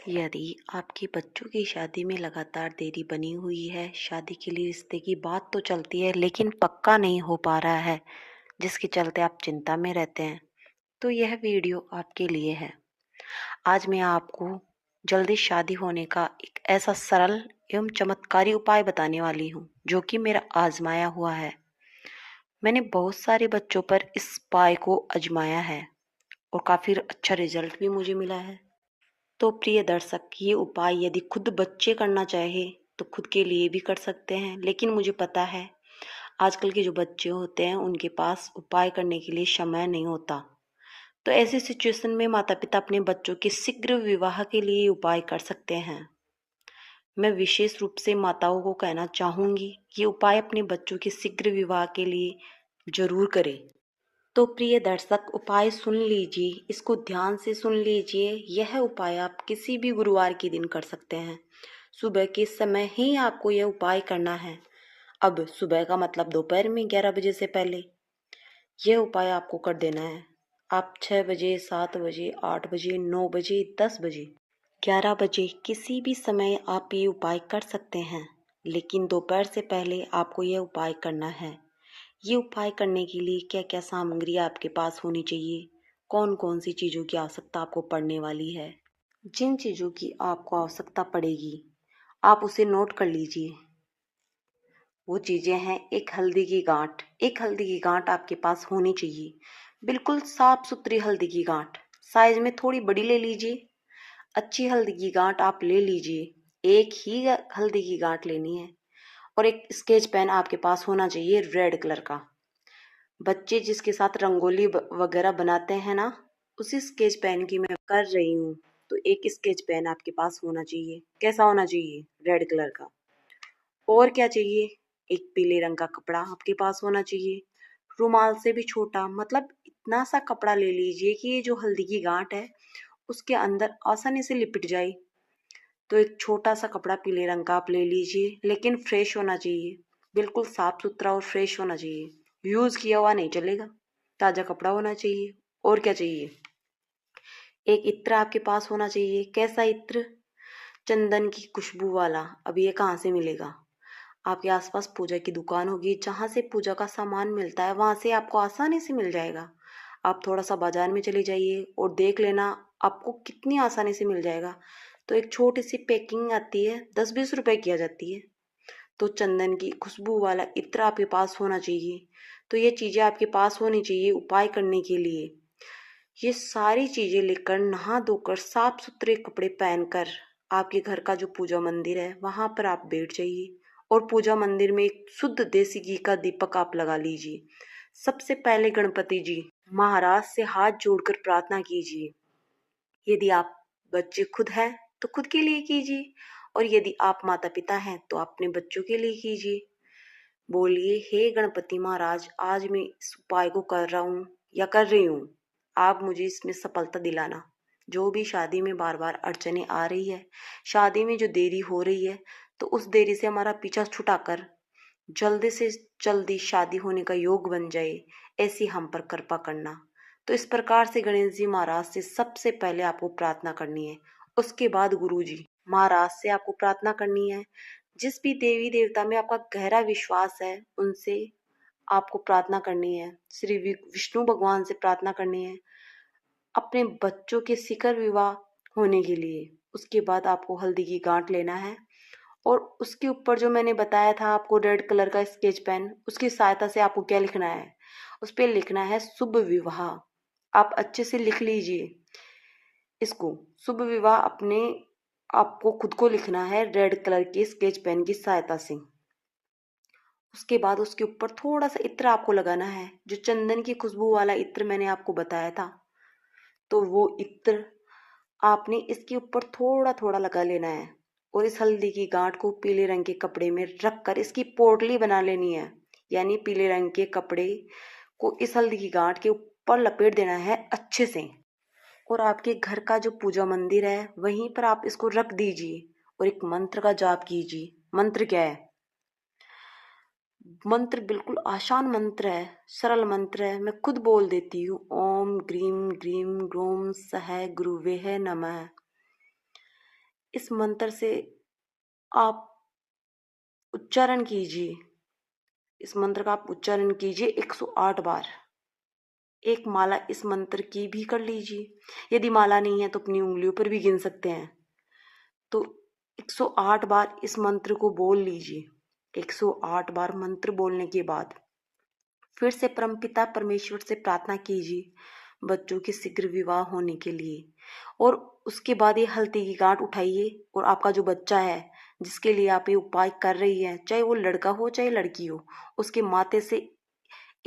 यदि आपके बच्चों की शादी में लगातार देरी बनी हुई है, शादी के लिए रिश्ते की बात तो चलती है लेकिन पक्का नहीं हो पा रहा है, जिसके चलते आप चिंता में रहते हैं, तो यह वीडियो आपके लिए है। आज मैं आपको जल्दी शादी होने का एक ऐसा सरल एवं चमत्कारी उपाय बताने वाली हूँ, जो कि मेरा आजमाया हुआ है। मैंने बहुत सारे बच्चों पर इस उपाय को आजमाया है और काफी अच्छा रिजल्ट भी मुझे मिला है। तो प्रिय दर्शक, ये उपाय यदि खुद बच्चे करना चाहे तो खुद के लिए भी कर सकते हैं, लेकिन मुझे पता है आजकल के जो बच्चे होते हैं उनके पास उपाय करने के लिए समय नहीं होता। तो ऐसी सिचुएशन में माता पिता अपने बच्चों के शीघ्र विवाह के लिए उपाय कर सकते हैं। मैं विशेष रूप से माताओं को कहना चाहूंगी कि उपाय अपने बच्चों के शीघ्र विवाह के लिए जरूर करें। तो प्रिय दर्शक, उपाय सुन लीजिए, इसको ध्यान से सुन लीजिए। यह उपाय आप किसी भी गुरुवार के दिन कर सकते हैं। सुबह के समय ही आपको यह उपाय करना है। अब सुबह का मतलब दोपहर में 11 बजे से पहले यह उपाय आपको कर देना है। आप 6 बजे, 7 बजे, 8 बजे, 9 बजे, 10 बजे, 11 बजे किसी भी समय आप ये उपाय कर सकते हैं, लेकिन दोपहर से पहले आपको यह उपाय करना है। ये उपाय करने के लिए क्या क्या सामग्री आपके पास होनी चाहिए, कौन कौन सी चीज़ों की आवश्यकता आपको पड़ने वाली है, जिन चीज़ों की आपको आवश्यकता पड़ेगी आप उसे नोट कर लीजिए। वो चीज़ें हैं, एक हल्दी की गांठ। एक हल्दी की गांठ आपके पास होनी चाहिए, बिल्कुल साफ सुथरी हल्दी की गांठ। साइज में थोड़ी बड़ी ले लीजिए। अच्छी हल्दी की गांठ आप ले लीजिए, एक ही हल्दी की गांठ लेनी है। और एक स्केच पेन आपके पास होना चाहिए रेड कलर का। बच्चे जिसके साथ रंगोली वगैरह बनाते हैं ना, उसी स्केच पेन की मैं कर रही हूँ। तो एक स्केच पेन आपके पास होना चाहिए। कैसा होना चाहिए? रेड कलर का। और क्या चाहिए? एक पीले रंग का कपड़ा आपके पास होना चाहिए, रुमाल से भी छोटा। मतलब इतना सा कपड़ा ले लीजिए कि ये जो हल्दी की गांठ है उसके अंदर आसानी से लिपट जाए। तो एक छोटा सा कपड़ा पीले रंग का आप ले लीजिए, लेकिन फ्रेश होना चाहिए, बिल्कुल साफ सुथरा और फ्रेश होना चाहिए। यूज किया हुआ नहीं चलेगा, ताजा कपड़ा होना चाहिए। और क्या चाहिए? एक इत्र आपके पास होना चाहिए। कैसा इत्र? चंदन की खुशबू वाला। अब ये कहाँ से मिलेगा? आपके आसपास पूजा की दुकान होगी, जहाँ से पूजा का सामान मिलता है वहां से आपको आसानी से मिल जाएगा। आप थोड़ा सा बाजार में चले जाइए और देख लेना आपको कितनी आसानी से मिल जाएगा। तो एक छोटी सी पैकिंग आती है, 10-20 रुपए की आ जाती है। तो चंदन की खुशबू वाला इत्र आपके पास होना चाहिए। तो ये चीजें आपके पास होनी चाहिए उपाय करने के लिए। ये सारी चीजें लेकर नहा धोकर साफ सुथरे कपड़े पहनकर आपके घर का जो पूजा मंदिर है वहां पर आप बैठ जाइए और पूजा मंदिर में एक शुद्ध देसी घी का दीपक आप लगा लीजिए। सबसे पहले गणपति जी महाराज से हाथ जोड़कर प्रार्थना कीजिए। यदि आप बच्चे खुद हैं तो खुद के लिए कीजिए, और यदि आप माता पिता हैं तो अपने बच्चों के लिए कीजिए। बोलिए, हे गणपति महाराज, आज मैं इस उपाय को कर रहा हूँ या कर रही हूँ, आप मुझे इसमें सफलता दिलाना। जो भी शादी में बार बार अड़चने आ रही है, शादी में जो देरी हो रही है, तो उस देरी से हमारा पीछा छुटाकर जल्दी से जल्दी शादी होने का योग बन जाए, ऐसी हम पर कृपा करना। तो इस प्रकार से गणेश जी महाराज से सबसे पहले आपको प्रार्थना करनी है। उसके बाद गुरु जी महाराज से आपको प्रार्थना करनी है। जिस भी देवी देवता में आपका गहरा विश्वास है उनसे आपको प्रार्थना करनी है। श्री विष्णु भगवान से प्रार्थना करनी है अपने बच्चों के शीघ्र विवाह होने के लिए। उसके बाद आपको हल्दी की गांठ लेना है और उसके ऊपर जो मैंने बताया था आपको रेड कलर का स्केच पेन, उसकी सहायता से आपको क्या लिखना है? उस पर लिखना है शुभ विवाह। आप अच्छे से लिख लीजिए इसको। शुभ विवाह अपने आपको खुद को लिखना है रेड कलर के स्केच पेन की सहायता से। उसके बाद उसके ऊपर थोड़ा सा इत्र आपको लगाना है, जो चंदन की खुशबू वाला इत्र मैंने आपको बताया था। तो वो इत्र आपने इसके ऊपर थोड़ा थोड़ा लगा लेना है और इस हल्दी की गांठ को पीले रंग के कपड़े में रखकर इसकी पोटली बना लेनी है। यानी पीले रंग के कपड़े को इस हल्दी की गांठ के ऊपर लपेट देना है अच्छे से, और आपके घर का जो पूजा मंदिर है वहीं पर आप इसको रख दीजिए और एक मंत्र का जाप कीजिए। मंत्र क्या है? मंत्र बिल्कुल आसान मंत्र है, सरल मंत्र है। मैं खुद बोल देती हूँ, ओम ग्रीम ग्रीम ग्रोम सह गुरुवे नमः। इस मंत्र से आप उच्चारण कीजिए। इस मंत्र का आप उच्चारण कीजिए 108 बार। एक माला इस मंत्र की भी कर लीजिए। यदि माला नहीं है तो अपनी उंगलियों पर भी गिन सकते हैं। तो 108 बार इस मंत्र को बोल लीजिए। 108 बार मंत्र बोलने के बाद फिर से परमपिता परमेश्वर से प्रार्थना कीजिए बच्चों के शीघ्र विवाह होने के लिए। और उसके बाद ये हल्दी की गांठ उठाइए और आपका जो बच्चा है जिसके लिए आप ये उपाय कर रही है, चाहे वो लड़का हो चाहे लड़की हो, उसके माथे से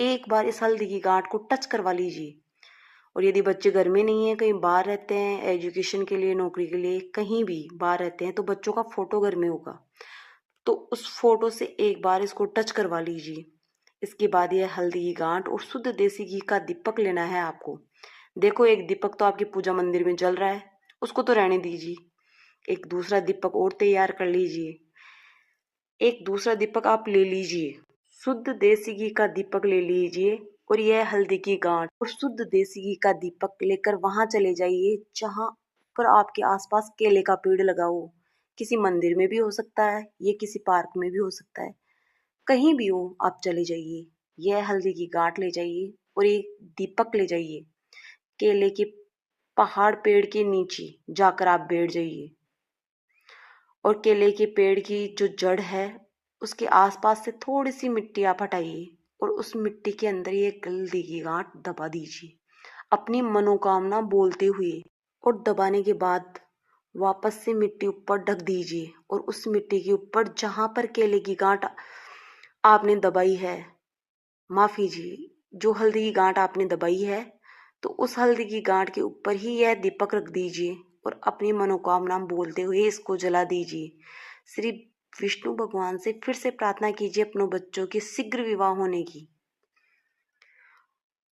एक बार इस हल्दी की गांठ को टच करवा लीजिए। और यदि बच्चे घर में नहीं है, कहीं बाहर रहते हैं, एजुकेशन के लिए, नौकरी के लिए कहीं भी बाहर रहते हैं, तो बच्चों का फोटो घर में होगा, तो उस फोटो से एक बार इसको टच करवा लीजिए। इसके बाद यह हल्दी की गांठ और शुद्ध देसी घी का दीपक लेना है आपको। देखो एक दीपक तो आपके पूजा मंदिर में जल रहा है, उसको तो रहने दीजिए। एक दूसरा दीपक और तैयार कर लीजिए। एक दूसरा दीपक आप ले लीजिए, शुद्ध देसी घी का दीपक ले लीजिए। और यह हल्दी की गांठ और शुद्ध देसी घी का दीपक लेकर वहां चले जाइए जहां पर आपके आसपास केले का पेड़ लगा हो। किसी मंदिर में भी हो सकता है, ये किसी पार्क में भी हो सकता है, कहीं भी हो आप चले जाइए। यह हल्दी की गांठ ले जाइए और एक दीपक ले जाइए। केले के पहाड़ पेड़ के नीचे जाकर आप बैठ जाइए और केले के पेड़ की जो जड़ है उसके आसपास से थोड़ी सी मिट्टी आप हटाइए और उस मिट्टी के अंदर ये हल्दी की गांठ दबा दीजिए अपनी मनोकामना बोलते हुए। और दबाने के बाद वापस से मिट्टी ऊपर ढक दीजिए और उस मिट्टी के ऊपर जहां पर केले की गांठ आपने दबाई है, माफी जी, जो हल्दी की गांठ आपने दबाई है, तो उस हल्दी की गांठ के ऊपर ही यह दीपक रख दीजिए और अपनी मनोकामना बोलते हुए इसको जला दीजिए। श्री विष्णु भगवान से फिर से प्रार्थना कीजिए अपनों बच्चों के शीघ्र विवाह होने की।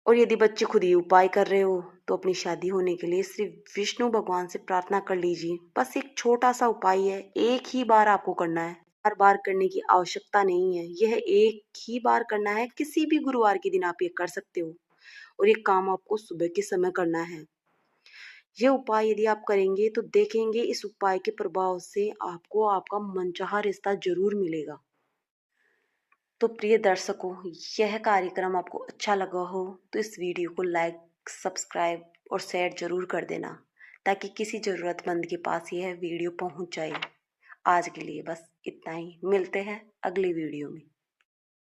और यदि बच्चे खुद ही उपाय कर रहे हो तो अपनी शादी होने के लिए श्री विष्णु भगवान से प्रार्थना कर लीजिए। बस एक छोटा सा उपाय है, एक ही बार आपको करना है, हर बार करने की आवश्यकता नहीं है, यह एक ही बार करना है। किसी भी गुरुवार के दिन आप ये कर सकते हो और ये काम आपको सुबह के समय करना है। यह उपाय यदि आप करेंगे तो देखेंगे इस उपाय के प्रभाव से आपको आपका मनचाहा रिश्ता जरूर मिलेगा। तो प्रिय दर्शकों, यह कार्यक्रम आपको अच्छा लगा हो तो इस वीडियो को लाइक, सब्सक्राइब और शेयर जरूर कर देना ताकि किसी ज़रूरतमंद के पास यह वीडियो पहुंच जाए। आज के लिए बस इतना ही, मिलते हैं अगली वीडियो में।